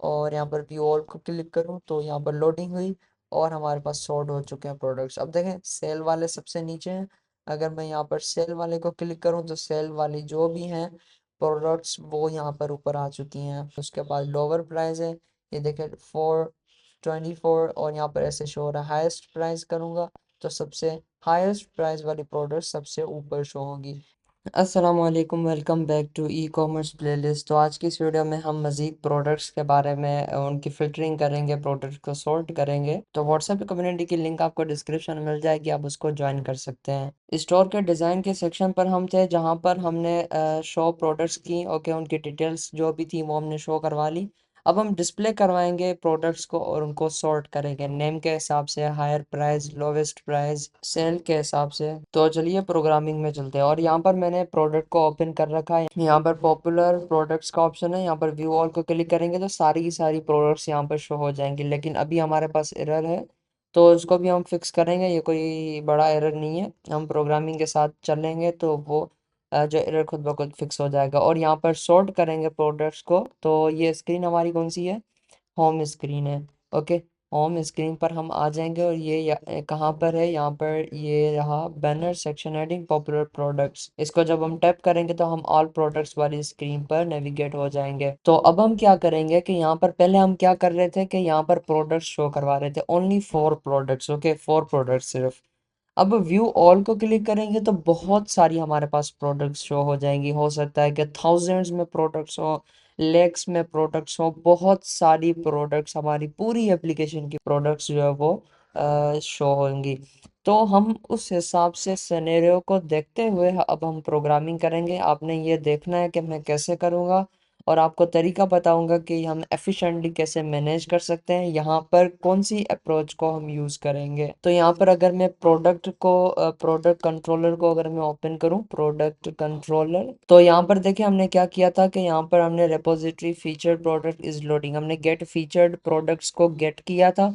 और यहाँ पर व्यू ऑल को क्लिक करूँ तो यहाँ पर लोडिंग हुई और हमारे पास सॉर्ट हो चुके हैं प्रोडक्ट्स। अब देखें सेल वाले सबसे नीचे हैं। अगर मैं यहाँ पर सेल वाले को क्लिक करूँ तो सेल वाली जो भी हैं प्रोडक्ट्स वो यहाँ पर ऊपर आ चुकी हैं। उसके बाद लोअर प्राइस है, ये देखें 424, और यहाँ पर ऐसे शो हो रहा है। हाईएस्ट प्राइस करूँगा तो सबसे हाईएस्ट प्राइस वाली प्रोडक्ट सबसे ऊपर शो होगी। अस्सलाम वालेकुम, welcome back to e commerce playlist. तो आज की इस वीडियो में हम मज़ीद प्रोडक्ट्स के बारे में उनकी फ़िल्टरिंग करेंगे, प्रोडक्ट्स को सॉर्ट करेंगे। तो व्हाट्सएप कम्युनिटी की लिंक आपको डिस्क्रिप्शन में मिल जाएगी, आप उसको ज्वाइन कर सकते हैं। स्टोर के डिज़ाइन के सेक्शन पर हम थे, जहां पर हमने शो प्रोडक्ट्स की, ओके, उनकी डिटेल्स जो भी थी वो हमने शो करवा ली। अब हम डिस्प्ले करवाएंगे प्रोडक्ट्स को और उनको सॉर्ट करेंगे नेम के हिसाब से, higher price, lowest price, sale के हिसाब से। तो चलिए प्रोग्रामिंग में चलते हैं। और यहाँ पर मैंने प्रोडक्ट को ओपन कर रखा है। यहाँ पर पॉपुलर प्रोडक्ट्स का ऑप्शन है, यहाँ पर व्यू ऑल को क्लिक करेंगे तो सारी की सारी प्रोडक्ट्स यहाँ पर शो हो जाएंगी। लेकिन अभी हमारे पास एरर है तो उसको भी हम फिक्स करेंगे। ये कोई बड़ा एरर नहीं है, हम प्रोग्रामिंग के साथ चलेंगे तो वो जो एरर खुद ब खुद फिक्स हो जाएगा। और यहाँ पर सॉर्ट करेंगे प्रोडक्ट्स को। तो ये स्क्रीन हमारी कौन सी है? होम स्क्रीन है। ओके, होम स्क्रीन पर हम आ जाएंगे और ये कहाँ पर है? यहाँ पर ये रहा banner section heading popular products. इसको जब हम टैप करेंगे तो हम ऑल प्रोडक्ट्स वाली स्क्रीन पर नेविगेट हो जाएंगे। तो अब हम क्या करेंगे कि यहाँ पर पहले हम क्या कर रहे थे कि यहाँ पर प्रोडक्ट्स शो करवा रहे थे, ओनली 4 प्रोडक्ट्स। ओके, 4 प्रोडक्ट्स सिर्फ। अब व्यू ऑल को क्लिक करेंगे तो बहुत सारी हमारे पास प्रोडक्ट्स शो हो जाएंगी। हो सकता है कि थाउजेंड्स में प्रोडक्ट्स हो, लेक्स में प्रोडक्ट्स हो, बहुत सारी प्रोडक्ट्स, हमारी पूरी एप्लीकेशन की प्रोडक्ट्स जो है वो शो होंगी। तो हम उस हिसाब से सिनेरियो को देखते हुए अब हम प्रोग्रामिंग करेंगे। आपने ये देखना है कि मैं कैसे करूँगा और आपको तरीका बताऊंगा कि हम एफिशिएंटली कैसे मैनेज कर सकते हैं, यहाँ पर कौन सी अप्रोच को हम यूज़ करेंगे। तो यहाँ पर अगर मैं प्रोडक्ट कंट्रोलर को अगर मैं ओपन करूँ, प्रोडक्ट कंट्रोलर, तो यहाँ पर देखिए हमने क्या किया था कि यहाँ पर हमने repository feature product is loading, हमने गेट फीचर्ड प्रोडक्ट्स को गेट किया था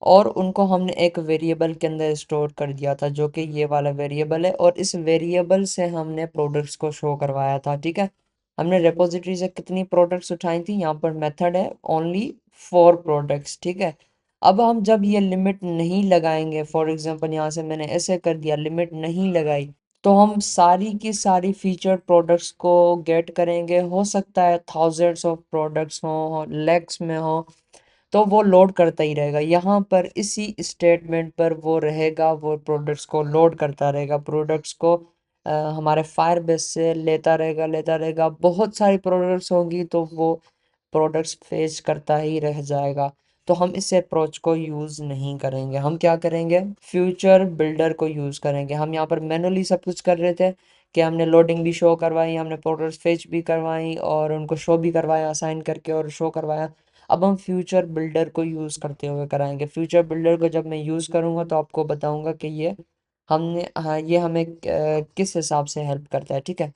और उनको हमने एक वेरिएबल के अंदर स्टोर कर दिया था, जो कि ये वाला वेरिएबल है। और इस वेरिएबल से हमने प्रोडक्ट्स को शो करवाया था। ठीक है, हमने रेपोजिटरी से कितनी प्रोडक्ट्स उठाई थी? यहाँ पर मेथड है ओनली 4 प्रोडक्ट्स। ठीक है, अब हम जब ये लिमिट नहीं लगाएंगे, फॉर एग्जांपल यहाँ से मैंने ऐसे कर दिया, लिमिट नहीं लगाई, तो हम सारी की सारी फीचर प्रोडक्ट्स को गेट करेंगे। हो सकता है थाउजेंड्स ऑफ प्रोडक्ट्स हो, लैक्स में हो, तो वो लोड करता ही रहेगा। यहाँ पर इसी स्टेटमेंट पर वो रहेगा, वो प्रोडक्ट्स को लोड करता रहेगा, प्रोडक्ट्स को हमारे फायर बेस से लेता रहेगा। बहुत सारी प्रोडक्ट्स होंगी तो वो प्रोडक्ट्स फेच करता ही रह जाएगा। तो हम इस अप्रोच को यूज़ नहीं करेंगे। हम क्या करेंगे? फ्यूचर बिल्डर को यूज़ करेंगे। हम यहाँ पर मैनुअली सब कुछ कर रहे थे कि हमने लोडिंग भी शो करवाई, हमने प्रोडक्ट्स फेच भी करवाई और उनको शो भी करवाया, असाइन करके और शो करवाया। अब हम फ्यूचर बिल्डर को यूज़ करते हुए कराएंगे। फ्यूचर बिल्डर को जब मैं यूज़ करूँगा तो आपको बताऊँगा कि ये हमें किस हिसाब से हेल्प करता है। ठीक है,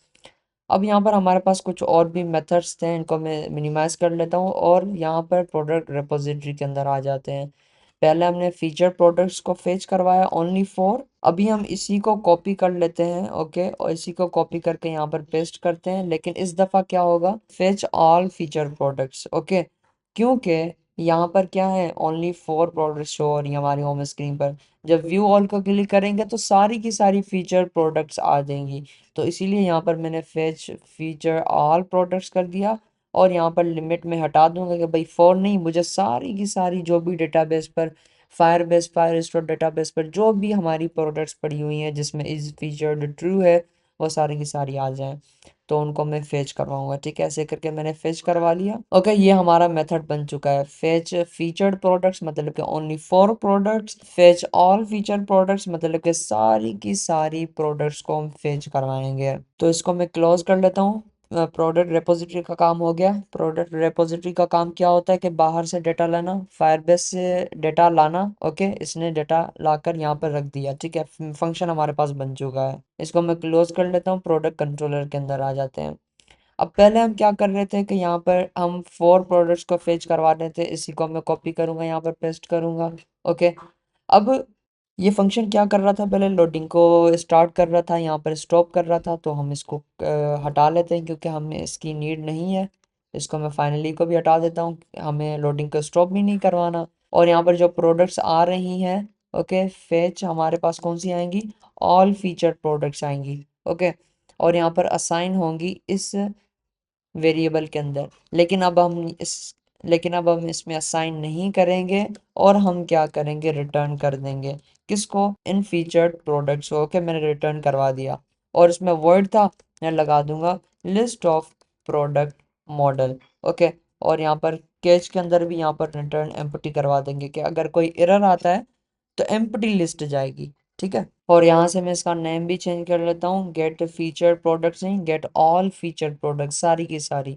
अब यहाँ पर हमारे पास कुछ और भी मेथड्स थे, इनको मैं मिनिमाइज कर लेता हूँ और यहाँ पर प्रोडक्ट रिपोजिटरी के अंदर आ जाते हैं। पहले हमने फीचर प्रोडक्ट्स को फेच करवाया ओनली 4। अभी हम इसी को कॉपी कर लेते हैं, ओके, और इसी को कॉपी करके यहाँ पर पेस्ट करते हैं। लेकिन इस दफ़ा क्या होगा? Fetch all feature products. Okay, क्योंकि यहाँ पर क्या है, ओनली 4 प्रोडक्ट्स शो हो रही है हमारी होम स्क्रीन पर। जब व्यू ऑल को क्लिक करेंगे तो सारी की सारी फीचर प्रोडक्ट्स आ जाएंगी। तो इसीलिए यहाँ पर मैंने फेच फीचर ऑल प्रोडक्ट्स कर दिया और यहाँ पर लिमिट में हटा दूंगा कि भाई 4 नहीं, मुझे सारी की सारी जो भी डेटाबेस पर, फायर स्टोर डेटाबेस पर जो भी हमारी प्रोडक्ट्स पड़ी हुई हैं जिसमें इस फीचर ट्रू है, वो सारी की सारी आ जाएं। तो उनको मैं फेच करवाऊंगा। ठीक है, ऐसे करके मैंने फेच करवा लिया। ओके, ये हमारा मेथड बन चुका है। फेच फीचर्ड प्रोडक्ट्स मतलब कि only 4 products, fetch all feature products मतलब कि सारी की सारी प्रोडक्ट्स को हम फेच करवाएंगे। तो इसको मैं क्लोज कर लेता हूँ। प्रोडक्ट रेपोजिटरी का काम हो गया। प्रोडक्ट रेपोजिटरी का काम क्या होता है कि बाहर से डेटा लाना, फायरबेस से डेटा लाना। ओके, इसने डेटा लाकर यहाँ पर रख दिया। ठीक है, फंक्शन हमारे पास बन चुका है। इसको मैं क्लोज कर लेता हूँ। प्रोडक्ट कंट्रोलर के अंदर आ जाते हैं। अब पहले हम क्या कर रहे थे कि यहाँ पर हम 4 प्रोडक्ट्स को फेच करवा रहे थे। इसी को मैं कॉपी करूंगा, यहाँ पर पेस्ट करूंगा। ओके, अब ये फंक्शन क्या कर रहा था? पहले लोडिंग को स्टार्ट कर रहा था, यहाँ पर स्टॉप कर रहा था। तो हम इसको हटा लेते हैं क्योंकि हमें इसकी नीड नहीं है। इसको मैं फाइनली को भी हटा देता हूँ, हमें लोडिंग को स्टॉप भी नहीं करवाना। और यहाँ पर जो प्रोडक्ट्स आ रही हैं, ओके, फेच हमारे पास कौन सी आएंगी, ऑल फीचर्ड प्रोडक्ट्स आएंगी, ओके। और यहाँ पर असाइन होंगी इस वेरिएबल के अंदर। लेकिन अब हम इसमें असाइन नहीं करेंगे, और हम क्या करेंगे, रिटर्न कर देंगे। किसको, इन फीचर्ड प्रोडक्ट्स को। ओके, मैंने रिटर्न करवा दिया। और इसमें वर्ड था, मैं लगा दूंगा list of product model, okay. और यहाँ पर केस के अंदर भी यहाँ पर रिटर्न एम्प्टी करवा देंगे कि अगर कोई एरर आता है तो एम्प्टी लिस्ट जाएगी, ठीक है। और यहाँ से मैं इसका नेम भी चेंज कर लेता हूँ, गेट फीचर्ड प्रोडक्ट्स नहीं, गेट ऑल फीचर्ड प्रोडक्ट्स, सारी की सारी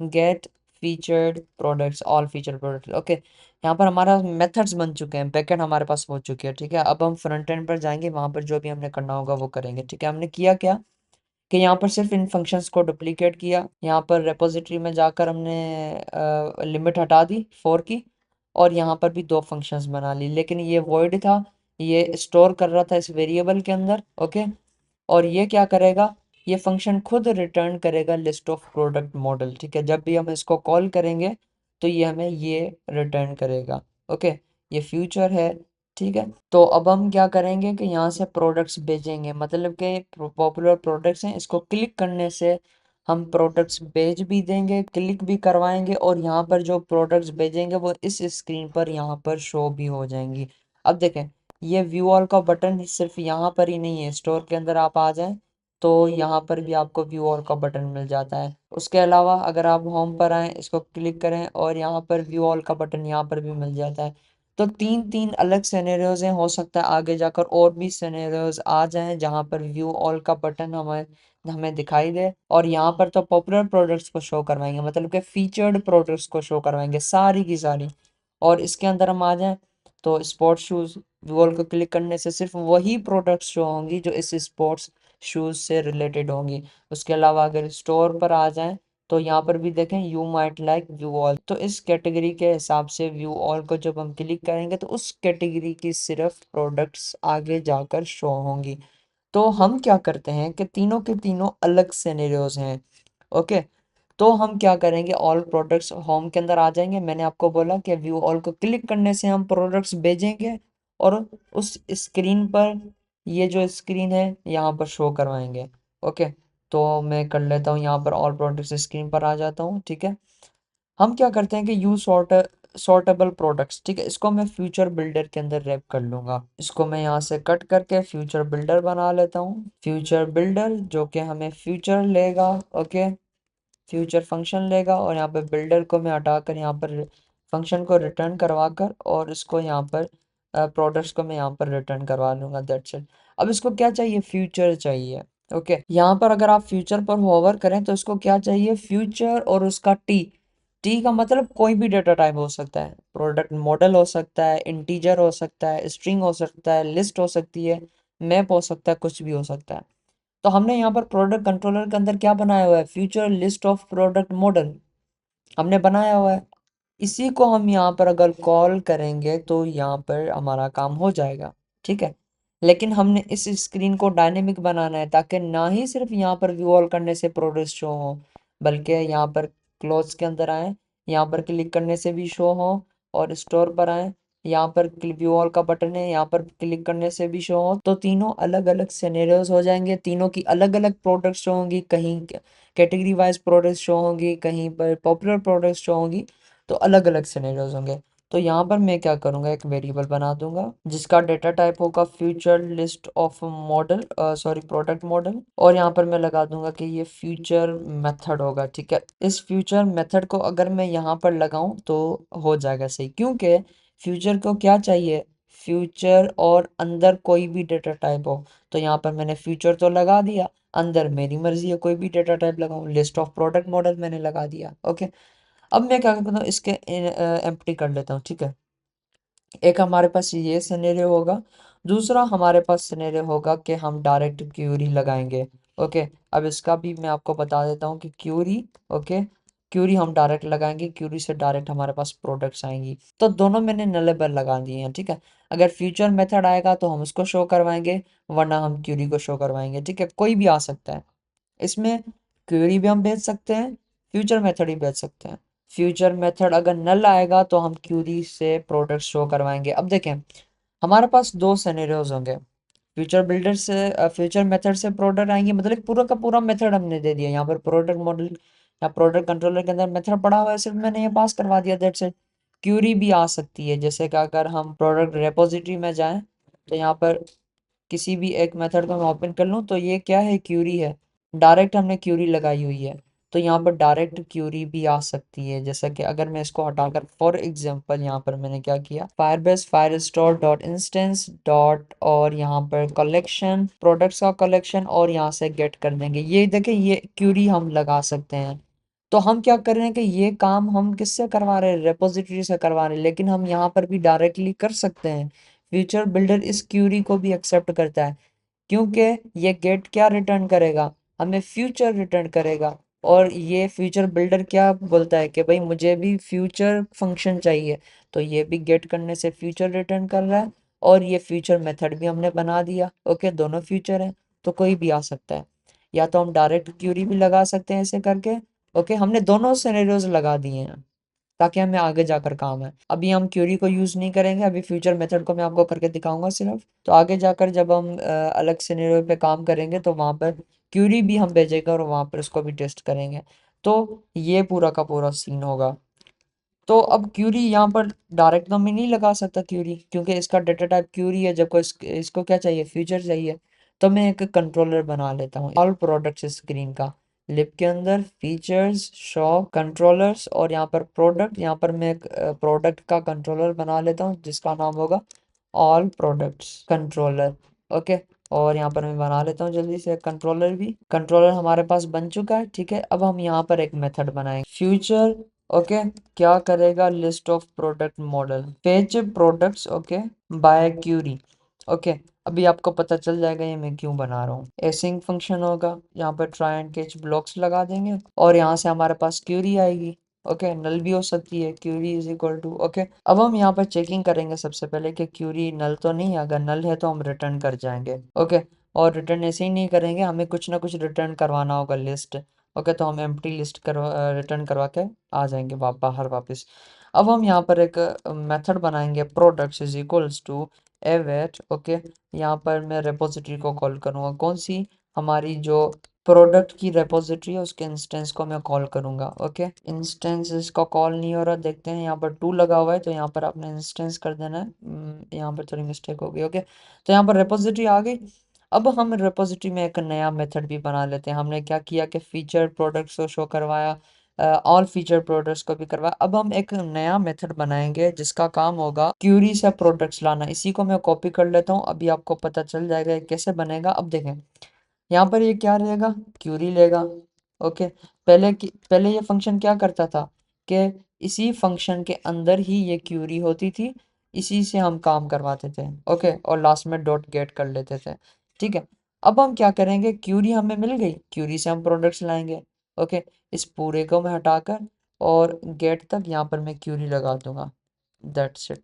get featured products, all featured products, okay. यहाँ पर हमारा मेथड्स बन चुके हैं, बैकएंड हमारे पास हो चुके हैं, ठीक है। अब हम फ्रंट एंड पर जाएंगे, वहां पर जो भी हमने करना होगा वो करेंगे, ठीक है। हमने किया क्या कि यहाँ पर सिर्फ इन फंक्शंस को डुप्लीकेट किया, यहाँ पर रेपोजिटरी में जाकर हमने लिमिट हटा दी 4 की, और यहाँ पर भी 2 फंक्शंस बना ली। लेकिन ये वॉइड था, ये स्टोर कर रहा था इस वेरिएबल के अंदर, ओके। और ये क्या करेगा, ये फंक्शन खुद रिटर्न करेगा लिस्ट ऑफ प्रोडक्ट मॉडल, ठीक है। जब भी हम इसको कॉल करेंगे तो ये हमें ये रिटर्न करेगा, ओके। ये फ्यूचर है, ठीक है। तो अब हम क्या करेंगे कि यहाँ से प्रोडक्ट्स भेजेंगे, मतलब कि पॉपुलर प्रोडक्ट्स हैं, इसको क्लिक करने से हम प्रोडक्ट्स भेज भी देंगे, क्लिक भी करवाएंगे, और यहाँ पर जो प्रोडक्ट्स भेजेंगे वो इस स्क्रीन पर यहाँ पर शो भी हो जाएंगी। अब देखें, ये व्यू ऑल का बटन सिर्फ यहाँ पर ही नहीं है, स्टोर के अंदर आप आ जाएं तो यहाँ पर भी आपको व्यू ऑल का बटन मिल जाता है। उसके अलावा अगर आप होम पर आएँ, इसको क्लिक करें, और यहाँ पर व्यू ऑल का बटन यहाँ पर भी मिल जाता है। तो तीन तीन अलग सिनेरियोज हैं, हो सकता है आगे जाकर और भी सिनेरियोज आ जाएं जहां पर व्यू ऑल का बटन हमें हमें दिखाई दे। और यहाँ पर तो पॉपुलर प्रोडक्ट्स को शो करवाएंगे, मतलब कि फीचर्ड प्रोडक्ट्स को शो करवाएंगे सारी की सारी। और इसके अंदर हम आ जाएं तो स्पोर्ट्स शूज, वॉल को क्लिक करने से सिर्फ वही प्रोडक्ट्स शो होंगी जो इस स्पोर्ट्स शूज से रिलेटेड होंगी। उसके अलावा अगर स्टोर पर आ जाएं तो यहाँ पर भी देखें, you might like view all, तो इस कैटेगरी के हिसाब से व्यू ऑल को जब हम क्लिक करेंगे तो उस कैटेगरी की सिर्फ प्रोडक्ट्स आगे जाकर शो होंगी। तो हम क्या करते हैं कि तीनों के तीनों अलग सिनेरियोज हैं, ओके। तो हम क्या करेंगे, ऑल प्रोडक्ट्स होम के अंदर आ जाएंगे। मैंने आपको बोला कि व्यू ऑल को क्लिक करने से हम प्रोडक्ट्स भेजेंगे, और उस स्क्रीन पर, ये जो स्क्रीन है यहाँ पर शो करवाएंगे, ओके। तो मैं कर लेता हूँ, यहाँ पर ऑल प्रोडक्ट्स स्क्रीन पर आ जाता हूँ, ठीक है। हम क्या करते हैं कि यूज सॉर्टेबल प्रोडक्ट्स, ठीक है, इसको मैं फ्यूचर बिल्डर के अंदर रैप कर लूंगा। इसको मैं यहाँ से कट करके फ्यूचर बिल्डर बना लेता हूँ, फ्यूचर बिल्डर जो कि हमें फ्यूचर लेगा, ओके, फ्यूचर फंक्शन लेगा। और यहाँ पर बिल्डर को मैं हटाकर यहाँ पर फंक्शन को रिटर्न करवा कर, और इसको यहाँ पर प्रोडक्ट्स को मैं यहाँ पर रिटर्न करवा लूंगा, दैट्स इट। अब इसको क्या चाहिए, फ्यूचर चाहिए, ओके। यहाँ पर अगर आप फ्यूचर पर होवर करें तो इसको क्या चाहिए, फ्यूचर और उसका टी। टी का मतलब कोई भी डेटा टाइप हो सकता है, प्रोडक्ट मॉडल हो सकता है, इंटीजर हो सकता है, स्ट्रिंग हो सकता है, लिस्ट हो सकती है, मैप हो सकता है, कुछ भी हो सकता है। तो हमने यहाँ पर प्रोडक्ट कंट्रोलर के अंदर क्या बनाया हुआ है, future list of product model हमने बनाया हुआ है। इसी को हम यहाँ पर अगर कॉल करेंगे तो यहाँ पर हमारा काम हो जाएगा, ठीक है। लेकिन हमने इस स्क्रीन को डायनेमिक बनाना है, ताकि ना ही सिर्फ यहाँ पर व्यू ऑल करने से प्रोडक्ट शो हो, बल्कि यहाँ पर क्लोज के अंदर आए, यहाँ पर क्लिक करने से भी शो हो, और स्टोर पर आए, यहाँ पर व्यू ऑल का बटन है, यहाँ पर क्लिक करने से भी शो हो। तो तीनों अलग अलग सिनेरियोज हो जाएंगे, तीनों की अलग अलग प्रोडक्ट्स शो होंगी, कहीं कैटेगरी वाइज प्रोडक्ट्स शो होंगी, कहीं पर पॉपुलर प्रोडक्ट्स शो होंगी। तो अलग अलग सिनेरियोज होंगे। तो यहाँ पर मैं क्या करूँगा, एक वेरिएबल बना दूंगा जिसका डेटा टाइप होगा future list of model, sorry product model. और यहाँ पर मैं लगा दूंगा कि ये फ्यूचर मेथड होगा, ठीक है। इस फ्यूचर मेथड को अगर मैं यहाँ पर लगाऊं तो हो जाएगा सही, क्योंकि फ्यूचर को क्या चाहिए, फ्यूचर और अंदर कोई भी डेटा टाइप हो। तो यहाँ पर मैंने फ्यूचर तो लगा दिया, अंदर मेरी मर्जी है कोई भी डेटा टाइप लगाऊं, लिस्ट ऑफ प्रोडक्ट मॉडल मैंने लगा दिया, ओके। अब मैं क्या करता हूँ, इसके एम्प्टी कर लेता हूँ, ठीक है। एक हमारे पास ये सिनेरियो होगा, दूसरा हमारे पास सिनेरियो होगा कि हम डायरेक्ट क्यूरी लगाएंगे, ओके। अब इसका भी मैं आपको बता देता हूँ कि क्यूरी, ओके, क्यूरी हम डायरेक्ट लगाएंगे, क्यूरी से डायरेक्ट हमारे पास प्रोडक्ट्स आएंगी। तो दोनों मैंने नलेबल लगा दिए हैं, ठीक है। अगर फ्यूचर मेथड आएगा तो हम उसको शो करवाएंगे, वरना हम क्यूरी को शो करवाएंगे, ठीक है। कोई भी आ सकता है इसमें, क्वेरी भी हम भेज सकते हैं, फ्यूचर मेथड ही भेज सकते हैं। फ्यूचर मेथड अगर नल आएगा तो हम क्यूरी से प्रोडक्ट शो करवाएंगे। अब देखें, हमारे पास दो सिनेरियोज होंगे। फ्यूचर बिल्डर से फ्यूचर मेथड से प्रोडक्ट आएंगे, मतलब पूरा का पूरा मेथड हमने दे दिया। यहाँ पर प्रोडक्ट मॉडल या प्रोडक्ट कंट्रोलर के अंदर मेथड पड़ा हुआ है, सिर्फ मैंने ये पास करवा दिया, दैट्स इट। क्यूरी भी आ सकती है, जैसे कि अगर हम प्रोडक्ट रेपोजिटरी में जाएं तो यहाँ पर किसी भी एक मेथड को मैं ओपन कर लूँ तो ये क्या है, क्यूरी है। डायरेक्ट हमने क्यूरी लगाई हुई है, तो यहाँ पर डायरेक्ट क्यूरी भी आ सकती है। जैसा कि अगर मैं इसको हटाकर फॉर एग्जांपल यहाँ पर मैंने क्या किया, Firebase Firestore dot instance dot और यहाँ पर कलेक्शन, प्रोडक्ट्स का कलेक्शन, और यहाँ से गेट कर देंगे। ये देखें, ये क्यूरी हम लगा सकते हैं। तो हम क्या कर रहे हैं कि ये काम हम किससे करवा रहे हैं, रेपोजिटरी से करवा रहे हैं, लेकिन हम यहाँ पर भी डायरेक्टली कर सकते हैं। फ्यूचर बिल्डर इस क्यूरी को भी एक्सेप्ट करता है, क्योंकि ये गेट क्या रिटर्न करेगा, हमें फ्यूचर रिटर्न करेगा। और ये फ्यूचर बिल्डर क्या बोलता है कि भाई मुझे भी फ्यूचर फंक्शन चाहिए, तो ये भी गेट करने से फ्यूचर रिटर्न कर रहा है। और ये फ्यूचर मेथड भी हमने बना दिया। ओके, दोनों फ्यूचर है, तो कोई भी आ सकता है। या तो हम डायरेक्ट क्यूरी भी लगा सकते हैं ऐसे करके। ओके, हमने दोनों सिनेरियोज लगा दिए हैं ताकि हमें आगे जाकर काम है। अभी हम क्यूरी को यूज नहीं करेंगे, अभी फ्यूचर मेथड को मैं आपको करके दिखाऊंगा सिर्फ। तो आगे जाकर जब हम अलग सिनेरियो पे काम करेंगे तो वहां पर क्यूरी भी हम भेजेंगे और वहां पर उसको भी टेस्ट करेंगे। तो ये पूरा का पूरा सीन होगा। तो अब क्यूरी यहाँ पर डायरेक्ट तो मैं नहीं लगा सकता क्यूरी, क्योंकि इसका डेटा टाइप क्यूरी है, जबकि इसको क्या चाहिए, फ्यूचर चाहिए। तो मैं एक कंट्रोलर बना लेता हूँ ऑल प्रोडक्ट्स स्क्रीन का। लिब के अंदर फीचर्स शॉप कंट्रोलर्स और यहाँ पर प्रोडक्ट, यहाँ पर मैं एक प्रोडक्ट का कंट्रोलर बना लेता हूँ जिसका नाम होगा ऑल प्रोडक्ट्स कंट्रोलर। ओके, और यहाँ पर मैं बना लेता हूँ जल्दी से कंट्रोलर भी। कंट्रोलर हमारे पास बन चुका है, ठीक है। अब हम यहाँ पर एक मेथड बनाएंगे फ्यूचर। ओके, क्या करेगा, list of product model fetch products, okay, by query. Okay, अभी आपको पता चल जाएगा ये मैं क्यों बना रहा हूँ। एसिंग फंक्शन होगा, यहाँ पर ट्राई एंड कैच ब्लॉक्स लगा देंगे और यहाँ से हमारे पास क्यूरी आएगी। ओके, नल भी हो सकती है, query is equal to. Okay, अब हम यहाँ पर चेकिंग करेंगे सबसे पहले कि क्यूरी नल तो नहीं है। अगर नल है तो हम रिटर्न कर जाएंगे। ओके, और रिटर्न ऐसे ही नहीं करेंगे, हमें कुछ ना कुछ रिटर्न करवाना होगा, लिस्ट। ओके, तो हम एम्प्टी लिस्ट करवा रिटर्न करवा के आ जाएंगे बाहर वापस। अब हम यहाँ पर एक मेथड बनाएंगे products is equals to await. Okay, यहाँ पर मैं रेपोजिटरी को कॉल करूँगा, कौन सी, हमारी जो प्रोडक्ट की रेपोजिटरी है उसके इंस्टेंस को मैं कॉल करूँगा। ओके, इंस्टेंस इसका कॉल नहीं हो रहा, देखते हैं, यहाँ पर टू लगा हुआ है तो यहाँ पर आपने इंस्टेंस कर देना है। यहाँ पर थोड़ी मिस्टेक हो गई। ओके, तो यहाँ पर रेपोजिटरी आ गई। अब हम रेपोजिटरी में एक नया मेथड भी बना लेते हैं। हमने क्या किया कि फीचर प्रोडक्ट्स को शो करवाया, ऑल फीचर प्रोडक्ट्स को भी करवाया। अब हम एक नया मेथड बनाएंगे जिसका काम होगा क्यूरी से प्रोडक्ट्स लाना। इसी को मैं कॉपी कर लेता हूँ, अभी आपको पता चल जाएगा ये कैसे बनेगा। अब देखें, यहाँ पर ये क्या रहेगा, क्यूरी लेगा। ओके, पहले ये फंक्शन क्या करता था कि इसी फंक्शन के अंदर ही ये क्यूरी होती थी, इसी से हम काम करवाते थे। ओके, और लास्ट में डॉट गेट कर लेते थे, ठीक है। अब हम क्या करेंगे, क्यूरी हमें मिल गई, क्यूरी से हम प्रोडक्ट्स लाएंगे। ओके, इस पूरे को मैं हटाकर और गेट तक यहाँ पर मैं क्यूरी लगा दूंगा, दैट्स इट।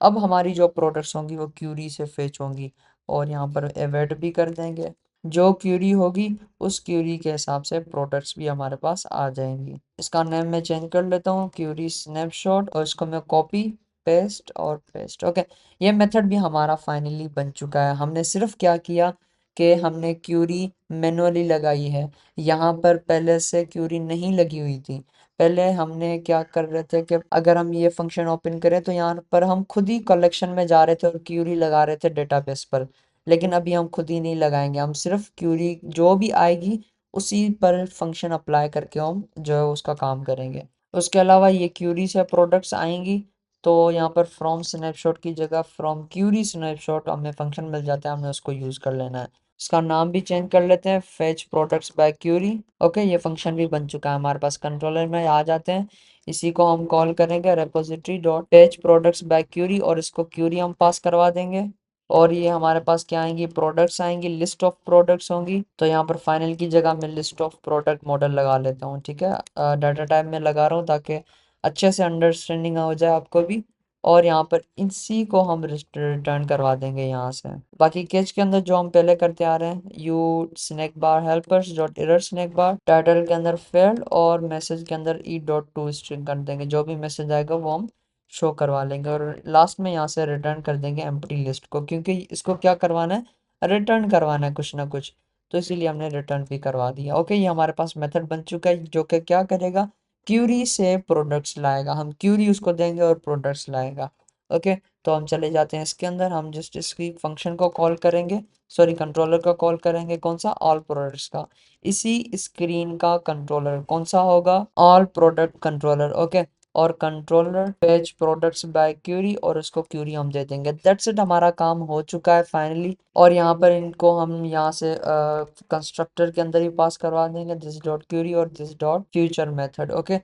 अब हमारी जो प्रोडक्ट्स होंगी वो क्यूरी से फेच होंगी और यहाँ पर एवेट भी कर देंगे। जो क्यूरी होगी उस क्यूरी के हिसाब से प्रोडक्ट्स भी हमारे पास आ जाएंगी। इसका नेम मैं चेंज कर लेता हूँ, क्यूरी स्नैपशॉट, और इसको मैं कॉपी पेस्ट और पेस्ट। ओके, ये मेथड भी हमारा फाइनली बन चुका है। हमने सिर्फ क्या किया कि हमने क्यूरी मैनुअली लगाई है, यहाँ पर पहले से क्यूरी नहीं लगी हुई थी। पहले हमने क्या कर रहे थे कि अगर हम ये फंक्शन ओपन करें तो यहाँ पर हम खुद ही कलेक्शन में जा रहे थे और क्यूरी लगा रहे थे डेटाबेस पर। लेकिन अभी हम खुद ही नहीं लगाएंगे, हम सिर्फ क्यूरी जो भी आएगी उसी पर फंक्शन अप्लाई करके हम जो है उसका काम करेंगे। उसके अलावा ये क्यूरी से प्रोडक्ट्स आएंगी तो यहाँ पर फ्रॉम स्नैपशॉट की जगह फ्रॉम क्यूरी स्नैपशॉट हमें फंक्शन मिल जाता है, हमें उसको यूज़ कर लेना है। इसका नाम भी चेंज कर लेते हैं, fetch products by query. Okay, ये फंक्शन भी बन चुका है हमारे पास, कंट्रोलर में आ जाते हैं। इसी को हम कॉल करेंगे repository dot fetch products by query और इसको क्यूरी हम पास करवा देंगे। और ये हमारे पास क्या आएंगी, प्रोडक्ट्स आएंगी, लिस्ट ऑफ प्रोडक्ट्स होंगी। तो यहाँ पर फाइनल की जगह मैं लिस्ट ऑफ प्रोडक्ट मॉडल लगा लेता हूँ, ठीक है। डाटा टाइप में लगा रहा हूँ ताकि अच्छे से अंडरस्टैंडिंग हो जाए आपको भी। और यहाँ पर इसी को हम रिटर्न करवा देंगे यहाँ से। बाकी केस के अंदर जो हम पहले करते आ रहे हैं, U snack bar helpers dot error snack bar, title के अंदर फेल्ड और मैसेज के अंदर ई डॉट टू स्ट्रिंग कर देंगे। जो भी मैसेज आएगा वो हम शो करवा लेंगे और लास्ट में यहाँ से रिटर्न कर देंगे एम्प्टी लिस्ट को, क्योंकि इसको क्या करवाना है, रिटर्न करवाना है कुछ ना कुछ, तो इसीलिए हमने रिटर्न भी करवा दिया। ओके, ये हमारे पास मेथड बन चुका है जो कि क्या करेगा, क्यूरी से प्रोडक्ट्स लाएगा। हम क्यूरी उसको देंगे और प्रोडक्ट्स लाएगा। ओके, तो हम चले जाते हैं इसके अंदर, हम जस्ट इसकी फंक्शन को कॉल करेंगे, सॉरी कंट्रोलर का कॉल करेंगे, कौन सा, ऑल प्रोडक्ट्स का। इसी स्क्रीन का कंट्रोलर कौन सा होगा, ऑल प्रोडक्ट कंट्रोलर। ओके, और controller page products by query, और उसको क्यूरी हम दे देंगे। दैट्स इट, हमारा काम हो चुका है फाइनली। और यहाँ पर इनको हम यहाँ से कंस्ट्रक्टर के अंदर ही पास करवा देंगे, दिस डॉट क्यूरी और this dot future method. Okay,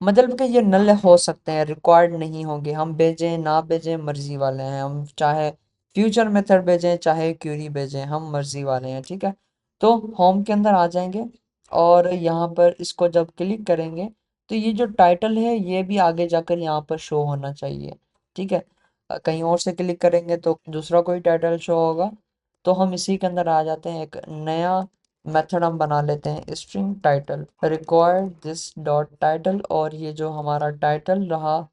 मतलब कि ये नल हो सकते हैं, रिक्वायर्ड नहीं होंगे, हम भेजें ना भेजें मर्जी वाले हैं, हम चाहे फ्यूचर मेथड भेजें चाहे क्यूरी भेजें, हम मर्जी वाले हैं। ठीक है, तो होम के अंदर आ जाएंगे और यहाँ पर इसको जब क्लिक करेंगे तो ये जो टाइटल है ये भी आगे जाकर यहाँ पर शो होना चाहिए। ठीक है, कहीं और से क्लिक करेंगे तो दूसरा कोई टाइटल शो होगा। तो हम इसी के अंदर आ जाते हैं, एक नया मेथड हम बना लेते हैं, string title required this dot title, और ये जो हमारा टाइटल रहा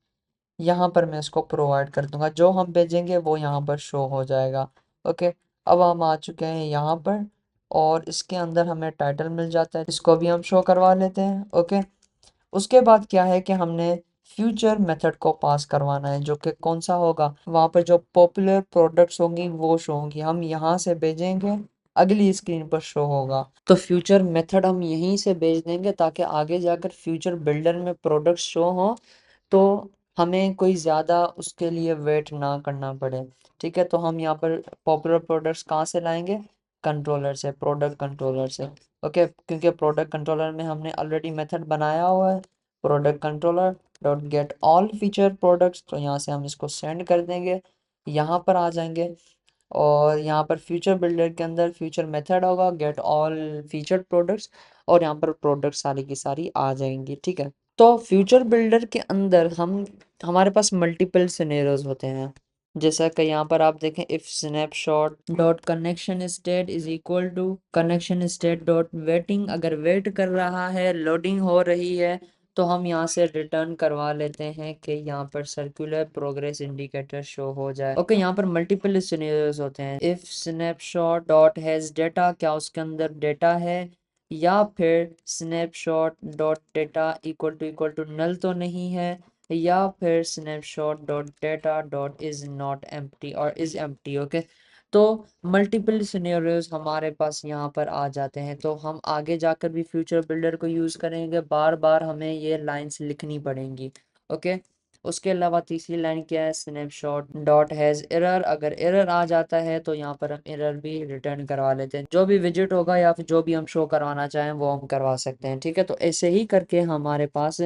यहाँ पर मैं इसको प्रोवाइड कर दूंगा, जो हम भेजेंगे वो यहाँ पर शो हो जाएगा। ओके, अब हम आ चुके हैं यहाँ पर और इसके अंदर हमें टाइटल मिल जाता है, इसको भी हम शो करवा लेते हैं। ओके, उसके बाद क्या है कि हमने फ्यूचर मेथड को पास करवाना है, जो कि कौन सा होगा, वहाँ पर जो पॉपुलर प्रोडक्ट्स होंगी वो शो होंगी, हम यहाँ से भेजेंगे, अगली स्क्रीन पर शो होगा। तो फ्यूचर मेथड हम यहीं से भेज देंगे ताकि आगे जाकर फ्यूचर बिल्डर में प्रोडक्ट्स शो हो, तो हमें कोई ज़्यादा उसके लिए वेट ना करना पड़े। ठीक है, तो हम यहाँ पर पॉपुलर प्रोडक्ट्स कहाँ से लाएंगे, कंट्रोलर से, प्रोडक्ट कंट्रोलर से। ओके, क्योंकि प्रोडक्ट कंट्रोलर में हमने ऑलरेडी मेथड बनाया हुआ है, product controller dot get all feature products, तो यहाँ से हम इसको सेंड कर देंगे, यहाँ पर आ जाएंगे और यहाँ पर फ्यूचर बिल्डर के अंदर फ्यूचर मेथड होगा गेट ऑल फीचर प्रोडक्ट्स, और यहाँ पर प्रोडक्ट सारी की सारी आ जाएंगी। ठीक है, तो फ्यूचर बिल्डर के अंदर हम हमारे पास मल्टीपल सिनेरियोज होते हैं, जैसा कि यहाँ पर आप देखें, if snapshot dot connection state is equal to connection state dot waiting, अगर वेट कर रहा है, लोडिंग हो रही है, तो हम यहाँ से रिटर्न करवा लेते हैं कि यहाँ पर सर्कुलर प्रोग्रेस इंडिकेटर शो हो जाए। ओके, यहाँ पर मल्टीपल सिनेरियोज होते हैं, if snapshot dot has data, क्या उसके अंदर डेटा है, या फिर snapshot dot data equal to null तो नहीं है, या फिर snapshot dot data dot is not empty और इज एम्प्टी। ओके, तो मल्टीपल सिनेरियोज हमारे पास यहाँ पर आ जाते हैं, तो हम आगे जाकर भी फ्यूचर बिल्डर को यूज़ करेंगे, बार बार हमें ये लाइंस लिखनी पड़ेंगी। ओके, उसके अलावा तीसरी लाइन क्या है, स्नैपशॉट डॉट हैज़ एरर, अगर एरर आ जाता है तो यहाँ पर हम एरर भी रिटर्न करवा लेते हैं, जो भी विजिट होगा या फिर जो भी हम शो करवाना चाहें वो हम करवा सकते हैं। ठीक है, तो ऐसे ही करके हमारे पास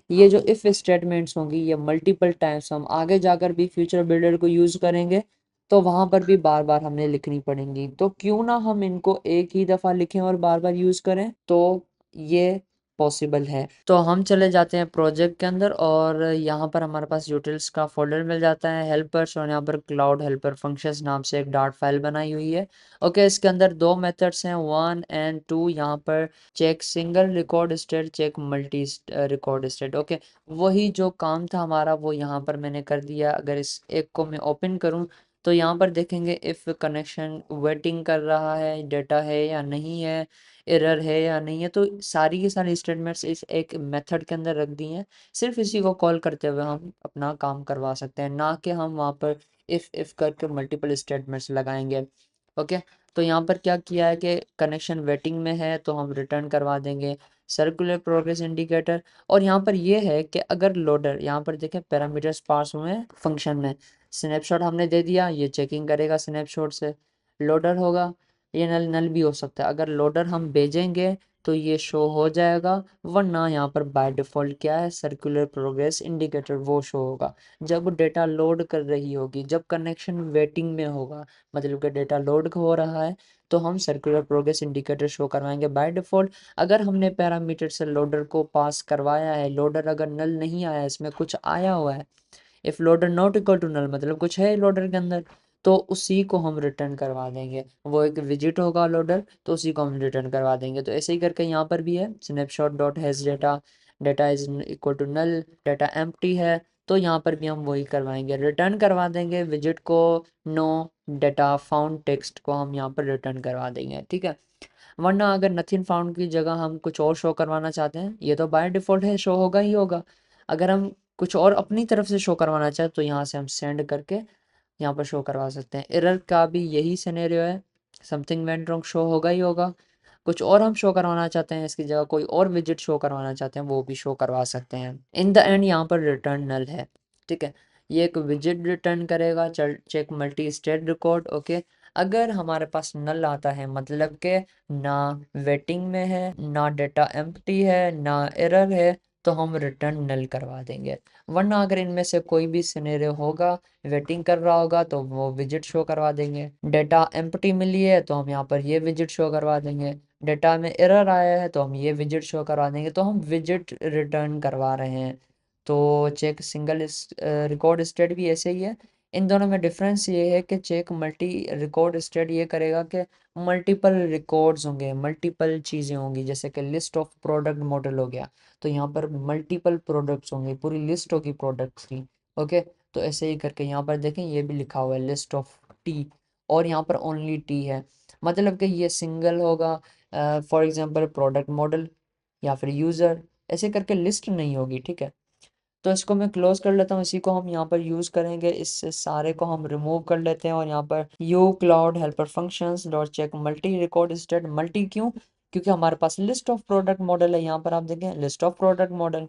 ये जो इफ़ स्टेटमेंट्स होंगी ये मल्टीपल टाइम्स हम आगे जाकर भी फ्यूचर बिल्डर को यूज़ करेंगे, तो वहाँ पर भी बार बार हमें लिखनी पड़ेंगी, तो क्यों ना हम इनको एक ही दफ़ा लिखें और बार बार यूज़ करें, तो ये पॉसिबल है। तो हम चले जाते हैं प्रोजेक्ट के अंदर और यहाँ पर हमारे पास यूटिल्स का फोल्डर मिल जाता है, हेल्पर्स, और यहाँ पर क्लाउड हेल्पर फंक्शंस नाम से एक डार्ट फाइल बनाई हुई है। ओके, इसके अंदर दो मेथड्स हैं, 1 और 2, यहाँ पर check single record state, check multi record state. Okay, वही जो काम था हमारा वो यहाँ पर मैंने कर दिया। अगर इस एक को मैं ओपन करूँ तो यहाँ पर देखेंगे इफ़ कनेक्शन वेटिंग कर रहा है, डेटा है या नहीं है, एरर है या नहीं है, तो सारी की सारी स्टेटमेंट्स इस एक मेथड के अंदर रख दी हैं। सिर्फ इसी को कॉल करते हुए हम अपना काम करवा सकते हैं, ना कि हम वहाँ पर इफ़ करके मल्टीपल स्टेटमेंट्स लगाएंगे। ओके, तो यहाँ पर क्या किया है कि कनेक्शन वेटिंग में है तो हम रिटर्न करवा देंगे सर्कुलर प्रोग्रेस इंडिकेटर। और यहाँ पर ये है कि अगर लोडर, यहाँ पर देखें पैरामीटर्स पास हुए हैं फंक्शन में, स्नैपशॉट हमने दे दिया, ये चेकिंग करेगा स्नैपशॉट से, लोडर होगा, ये नल नल भी हो सकता है, अगर लोडर हम भेजेंगे तो ये शो हो जाएगा, वरना यहाँ पर बाय डिफ़ॉल्ट क्या है, सर्कुलर प्रोग्रेस इंडिकेटर वो शो होगा जब डेटा लोड कर रही होगी, जब कनेक्शन वेटिंग में होगा, मतलब कि डेटा लोड हो रहा है तो हम सर्कुलर प्रोग्रेस इंडिकेटर शो करवाएंगे बाय डिफ़ॉल्ट। अगर हमने पैरामीटर से लोडर को पास करवाया है, लोडर अगर नल नहीं आया, इसमें कुछ आया हुआ है, if loader not equal to null मतलब कुछ है लोडर के अंदर, तो उसी को हम रिटर्न करवा देंगे। वो एक विजिट होगा लोडर, तो उसी को हम रिटर्न करवा देंगे। तो ऐसे ही करके यहाँ पर भी है snapshot dot has data, data is equal to null, data empty है, तो यहाँ पर भी हम वही करवाएंगे, रिटर्न करवा देंगे विजिट को। नो डेटा फाउंड टेक्स्ट को हम यहाँ पर रिटर्न करवा देंगे, ठीक है। वरना अगर नथिंग फाउंड की जगह हम कुछ और शो करवाना चाहते हैं, ये तो बाय डिफ़ॉल्ट है शो होगा ही होगा। अगर हम कुछ और अपनी तरफ से शो करवाना चाहें तो यहाँ से हम सेंड करके यहाँ पर शो करवा सकते हैं। एरर का भी यही सिनेरियो है, समथिंग वेंट रॉन्ग शो होगा ही होगा। कुछ और हम शो करवाना चाहते हैं, इसकी जगह कोई और विजिट शो करवाना चाहते हैं, वो भी शो करवा सकते हैं। इन द एंड यहाँ पर रिटर्न नल है, ठीक है। ये एक विजिट रिटर्न करेगा check multi state record, okay. अगर हमारे पास नल आता है मतलब के ना वेटिंग में है, ना डेटा एम्प्टी है, ना एरर है, तो हम रिटर्न नल करवा देंगे। वरना अगर इनमें से कोई भी सिनेरियो होगा, वेटिंग कर रहा होगा, तो वो विजिट शो करवा देंगे। डेटा एम्प्टी मिली है तो हम यहाँ पर ये विजिट शो करवा देंगे। डेटा में एरर आया है तो हम ये विजिट शो करवा देंगे। तो हम विजिट रिटर्न करवा रहे हैं। तो चेक सिंगल रिकॉर्ड स्टेट भी ऐसे ही है। इन दोनों में डिफरेंस ये है कि चेक मल्टी रिकॉर्ड स्टेट ये करेगा कि मल्टीपल रिकॉर्ड्स होंगे, मल्टीपल चीज़ें होंगी, जैसे कि लिस्ट ऑफ प्रोडक्ट मॉडल हो गया, तो यहाँ पर मल्टीपल प्रोडक्ट्स होंगे, पूरी लिस्ट होगी प्रोडक्ट्स की, ओके। तो ऐसे ही करके यहाँ पर देखें ये भी लिखा हुआ है लिस्ट ऑफ टी, और यहाँ पर ओनली टी है, मतलब कि ये सिंगल होगा। फॉर एग्जांपल प्रोडक्ट मॉडल या फिर यूज़र, ऐसे करके लिस्ट नहीं होगी, ठीक है। तो इसको मैं क्लोज कर लेता हूँ, इसी को हम यहाँ पर यूज़ करेंगे, इस सारे को हम रिमूव कर लेते हैं। और यहाँ पर U cloud helper functions dot check multi record state, multi क्यों, क्योंकि हमारे पास लिस्ट ऑफ प्रोडक्ट मॉडल है, यहाँ पर आप देखें list of product model,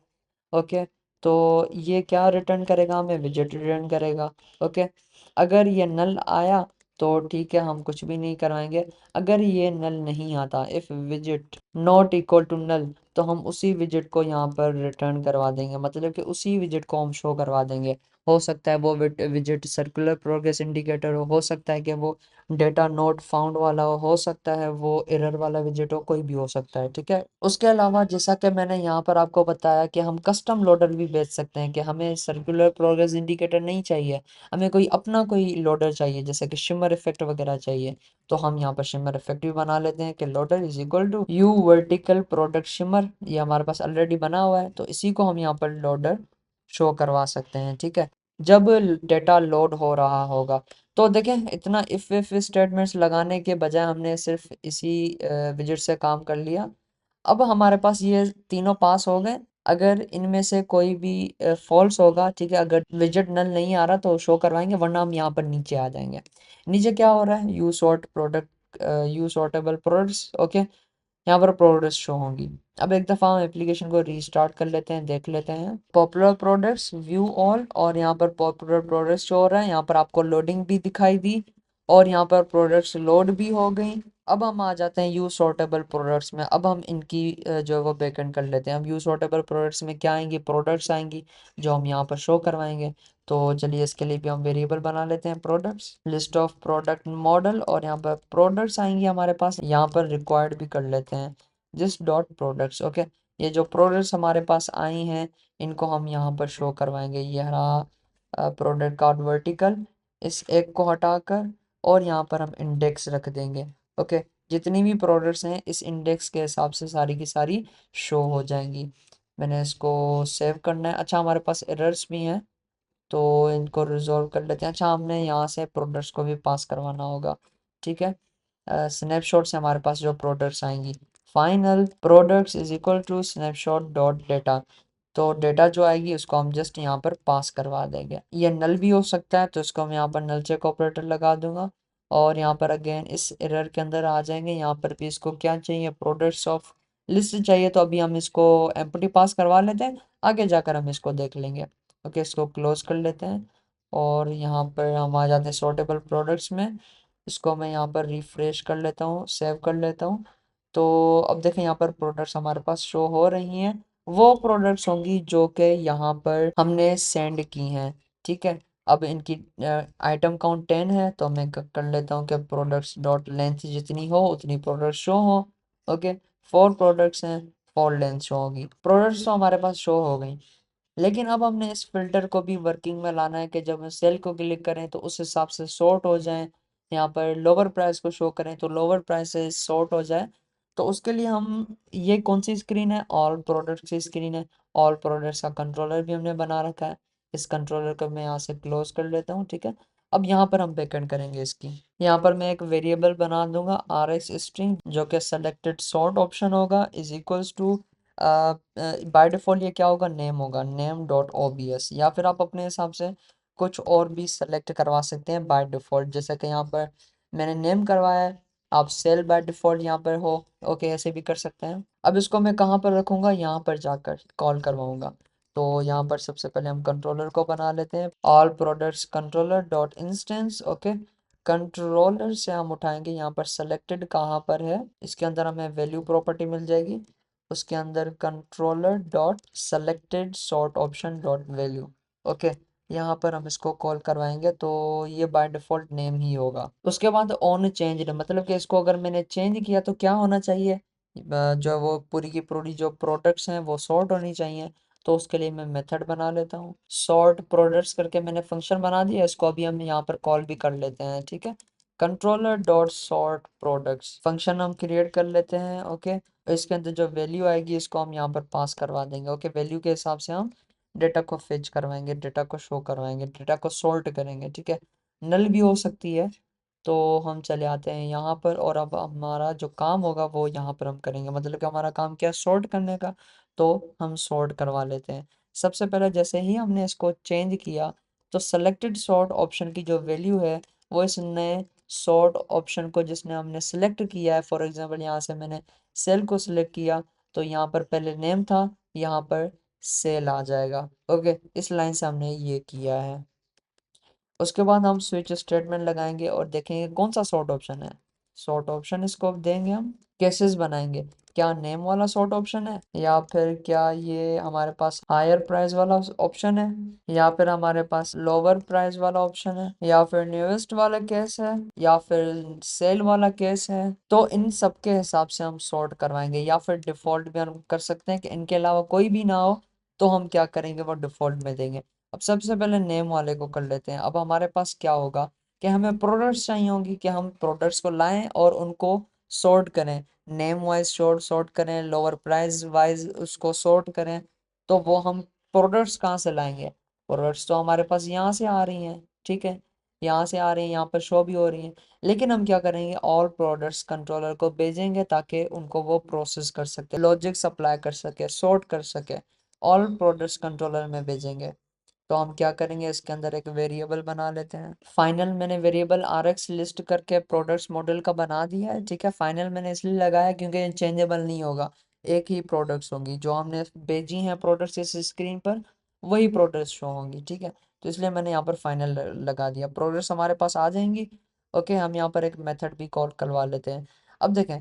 okay. तो ये क्या रिटर्न करेगा, हमें विजिट रिटर्न करेगा, ओके। अगर ये नल आया तो ठीक है, हम कुछ भी नहीं करवाएंगे। अगर ये नल नहीं आता, इफ़ विजिट नॉट इक्वल टू नल, तो हम उसी विजिट को यहाँ पर रिटर्न करवा देंगे, मतलब कि उसी विजिट को हम शो करवा देंगे। हो सकता है वो विजिट सर्कुलर प्रोग्रेस इंडिकेटर हो सकता है कि वो डेटा नोट फाउंड वाला हो सकता है वो एरर वाला विजिट हो, कोई भी हो सकता है, ठीक है। उसके अलावा जैसा कि मैंने यहाँ पर आपको बताया कि हम कस्टम लोडर भी भेज सकते हैं, कि हमें सर्कुलर प्रोग्रेस इंडिकेटर नहीं चाहिए, हमें कोई अपना कोई लोडर चाहिए, जैसे कि शिमर इफेक्ट वगैरह चाहिए, तो हम यहाँ पर शिमर इफेक्ट भी बना लेते हैं कि loader is equal to U vertical product shimmer, ये हमारे पास ऑलरेडी बना हुआ है, तो इसी को हम यहाँ पर लोडर शो करवा सकते हैं, ठीक है, जब डेटा लोड हो रहा होगा। तो देखें इतना इफ स्टेटमेंट्स लगाने के बजाय हमने सिर्फ इसी विजिट से काम कर लिया। अब हमारे पास ये तीनों पास हो गए। अगर इनमें से कोई भी फॉल्स होगा, ठीक है, अगर विजिट नल नहीं आ रहा तो शो करवाएंगे, वरना हम यहाँ पर नीचे आ जाएंगे। नीचे क्या हो रहा है, you sort product, you sortable products, okay. यहाँ पर प्रोडक्ट्स शो होंगी। अब एक दफ़ा हम एप्लीकेशन को रीस्टार्ट कर लेते हैं, देख लेते हैं पॉपुलर प्रोडक्ट्स व्यू ऑल, और यहाँ पर पॉपुलर प्रोडक्ट्स शो हो रहा है। यहाँ पर आपको लोडिंग भी दिखाई दी, और यहाँ पर प्रोडक्ट्स लोड भी हो गई। अब हम आ जाते हैं यू सॉर्टेबल प्रोडक्ट्स में। अब हम इनकी जो है वो बैकएंड कर लेते हैं। अब यू सॉर्टेबल प्रोडक्ट्स में क्या आएंगी, प्रोडक्ट्स आएंगी, जो हम यहाँ पर शो करवाएंगे। तो चलिए इसके लिए भी हम वेरिएबल बना लेते हैं products, list of product model, और यहाँ पर प्रोडक्ट्स आएंगी हमारे पास, यहाँ पर रिक्वायर्ड भी कर लेते हैं जिस डॉट प्रोडक्ट्स, ओके। ये जो प्रोडक्ट्स हमारे पास आई हैं इनको हम यहाँ पर शो करवाएंगे। ये रहा प्रोडक्ट कार्ड वर्टिकल, इस एक को हटाकर, और यहाँ पर हम इंडेक्स रख देंगे, ओके। जितनी भी प्रोडक्ट्स हैं इस इंडेक्स के हिसाब से सारी की सारी शो हो जाएंगी। मैंने इसको सेव करना है। अच्छा हमारे पास एरर्स भी हैं, तो इनको रिजॉल्व कर लेते हैं। अच्छा हमने यहाँ से प्रोडक्ट्स को भी पास करवाना होगा, ठीक है। स्नैपशॉट से हमारे पास जो प्रोडक्ट्स आएंगी, final products is equal to snapshot dot data, तो डेटा जो आएगी उसको हम जस्ट यहाँ पर पास करवा देंगे। ये नल भी हो सकता है, तो इसको हम यहाँ पर नल चेक ऑपरेटर लगा दूंगा, और यहाँ पर अगेन इस एरर के अंदर आ जाएंगे। यहाँ पर भी इसको क्या चाहिए, प्रोडक्ट्स ऑफ लिस्ट चाहिए, तो अभी हम इसको एम्प्टी पास करवा लेते हैं, आगे जाकर हम इसको देख लेंगे, ओके। इसको क्लोज कर लेते हैं, और यहाँ पर हम आ जाते हैं सॉर्टेबल प्रोडक्ट्स में। इसको मैं यहाँ पर रिफ्रेश कर लेता हूँ, सेव कर लेता हूँ। तो अब देखें यहाँ पर प्रोडक्ट्स हमारे पास शो हो रही हैं, वो प्रोडक्ट्स होंगी जो कि यहाँ पर हमने सेंड की हैं, ठीक है। अब इनकी आइटम काउंट 10 है, तो मैं कर लेता हूँ कि प्रोडक्ट्स डॉट लेंथ जितनी हो उतनी प्रोडक्ट्स शो हो, ओके। 4 प्रोडक्ट्स हैं, 4 लेंथ शो होगी, प्रोडक्ट्स तो हमारे पास शो हो गई। लेकिन अब हमने इस फिल्टर को भी वर्किंग में लाना है कि जब हम सेल को क्लिक करें तो उस हिसाब से सॉर्ट हो जाए, यहाँ पर लोअर प्राइस को शो करें तो लोअर प्राइस से सॉर्ट हो जाए। तो उसके लिए हम, ये कौन सी स्क्रीन है, ऑल प्रोडक्ट्स की स्क्रीन है। ऑल प्रोडक्ट्स का कंट्रोलर भी हमने बना रखा है। इस कंट्रोलर को मैं यहाँ से क्लोज कर लेता हूँ, ठीक है। अब यहाँ पर हम बैकएंड करेंगे इसकी। यहाँ पर मैं एक वेरिएबल बना दूंगा आर एक्स स्ट्रिंग, जो कि सेलेक्टेड सॉर्ट ऑप्शन होगा, is equals to, by default ये क्या होगा, नेम होगा, name dot O B S, या फिर आप अपने हिसाब से कुछ और भी सेलेक्ट करवा सकते हैं बाय डिफॉल्ट, जैसे कि यहाँ पर मैंने नेम करवाया है, आप सेल बाय डिफॉल्ट यहाँ पर हो, ओके, ऐसे भी कर सकते हैं। अब इसको मैं कहाँ पर रखूँगा, यहाँ पर जाकर कॉल करवाऊँगा। तो यहाँ पर सबसे पहले हम कंट्रोलर को बना लेते हैं, all products controller dot instance, okay. Controller से हम उठाएंगे, यहाँ पर सेलेक्टेड कहाँ पर है, इसके अंदर हमें वैल्यू प्रॉपर्टी मिल जाएगी, उसके अंदर controller dot selected sort option dot value, okay. यहाँ पर हम इसको कॉल करवाएंगे तो ये बाय डिफॉल्ट नेम ही होगा। उसके बाद ऑन चेंज, मतलब कि इसको अगर मैंने चेंज किया तो क्या होना चाहिए, जो वो पूरी की पूरी जो प्रोडक्ट्स हैं वो सॉर्ट होनी चाहिए। तो उसके लिए मैं मेथड बना लेता हूँ, सॉर्ट प्रोडक्ट्स करके मैंने फंक्शन बना दिया, इसको अभी हम यहाँ पर कॉल भी कर लेते हैं, ठीक है। Controller dot sort products function हम क्रिएट कर लेते हैं, ओके। इसके अंदर जो वैल्यू आएगी इसको हम यहाँ पर पास करवा देंगे, ओके। वैल्यू के हिसाब से हम डेटा को फेच करवाएंगे, डेटा को शो करवाएंगे, डेटा को सॉर्ट करेंगे, ठीक है। नल भी हो सकती है। तो हम चले आते हैं यहाँ पर, और अब हमारा जो काम होगा वो यहाँ पर हम करेंगे, मतलब कि हमारा काम क्या है, सॉर्ट करने का। तो हम सॉर्ट करवा लेते हैं। सबसे पहले जैसे ही हमने इसको चेंज किया तो सेलेक्टेड सॉर्ट ऑप्शन की जो वैल्यू है वो इस नए सॉर्ट ऑप्शन को जिसने हमने सेलेक्ट किया है, फॉर एग्जांपल यहाँ से मैंने सेल को सिलेक्ट किया, तो यहाँ पर पहले नेम था, यहाँ पर सेल आ जाएगा, ओके। इस लाइन से हमने ये किया है। उसके बाद हम स्विच स्टेटमेंट लगाएंगे और देखेंगे कौन सा सॉर्ट ऑप्शन है। सॉर्ट ऑप्शन इसको देंगे हम, केसेस बनाएंगे, क्या नेम वाला सॉर्ट ऑप्शन है, या फिर क्या ये हमारे पास हायर प्राइस वाला ऑप्शन है, या फिर हमारे पास लोअर प्राइस वाला ऑप्शन है, या फिर न्यूएस्ट वाला केस है, या फिर सेल वाला केस है। तो इन सब के हिसाब से हम सॉर्ट करवाएंगे, या फिर डिफॉल्ट भी हम कर सकते हैं कि इनके अलावा कोई भी ना हो तो हम क्या करेंगे, वो डिफॉल्ट में देंगे। अब सबसे पहले नेम वाले को कर लेते हैं। अब हमारे पास क्या होगा कि हमें प्रोडक्ट्स चाहिए होंगी, कि हम प्रोडक्ट्स को लाएं और उनको सॉर्ट करें, नेम वाइज सॉर्ट करें, लोअर प्राइस वाइज उसको सॉर्ट करें। तो वो हम प्रोडक्ट्स कहाँ से लाएंगे, प्रोडक्ट्स तो हमारे पास यहाँ से आ रही हैं, ठीक है, यहाँ से आ रही हैं, यहाँ पर शो भी हो रही हैं। लेकिन हम क्या करेंगे, ऑल प्रोडक्ट्स कंट्रोलर को भेजेंगे ताकि उनको वो प्रोसेस कर सके, लॉजिक सप्लाई कर सके, सॉर्ट कर सके। ऑल प्रोडक्ट्स कंट्रोलर में भेजेंगे। तो हम क्या करेंगे, इसके अंदर एक वेरिएबल बना लेते हैं फाइनल। मैंने वेरिएबल आर एक्स लिस्ट करके प्रोडक्ट्स मॉडल का बना दिया है, ठीक है। फाइनल मैंने इसलिए लगाया क्योंकि ये चेंजेबल नहीं होगा, एक ही प्रोडक्ट्स होंगी जो हमने भेजी हैं प्रोडक्ट्स इस स्क्रीन पर, वही प्रोडक्ट्स शो होंगी, ठीक है। तो इसलिए मैंने यहाँ पर फाइनल लगा दिया, प्रोडक्ट्स हमारे पास आ जाएंगी, ओके। हम यहाँ पर एक मेथड भी कॉल करवा लेते हैं। अब देखें